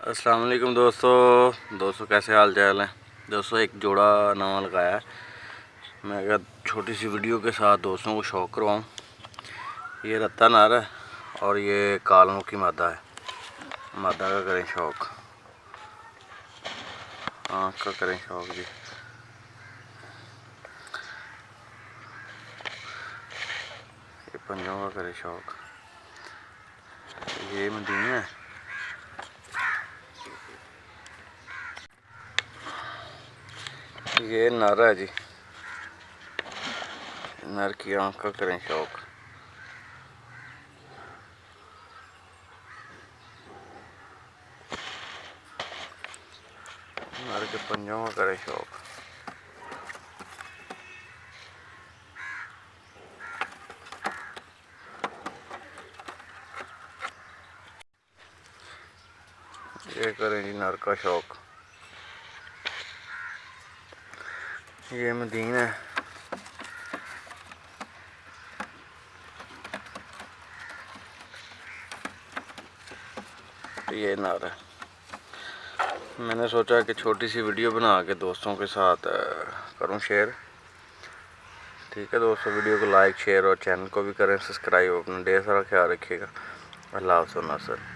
अस्सलाम वालेकुम दोस्तों कैसे हाल चाल है दोस्तों। एक जोड़ा नवा लगाया है, मैं क्या छोटी सी वीडियो के साथ दोस्तों को शौक करवाऊँ। ये रत्ता नार है और ये कालमुखी मादा है। मादा का करें शौक, आँख का करें शौक जी। ये पंजों का करें शौक। ये मदीना है, ये नर है जी। नर की आँख का करें शौक। नर के पंजों का करें शौक। ये करें जी नर का शौक। ये मदीना है, ये नर है। मैंने सोचा कि छोटी सी वीडियो बना के दोस्तों के साथ करूं शेयर। ठीक है दोस्तों, वीडियो को लाइक शेयर और चैनल को भी करें सब्सक्राइब। अपना ढेर सारा ख्याल रखिएगा। अल्लाह हाफ़िज़।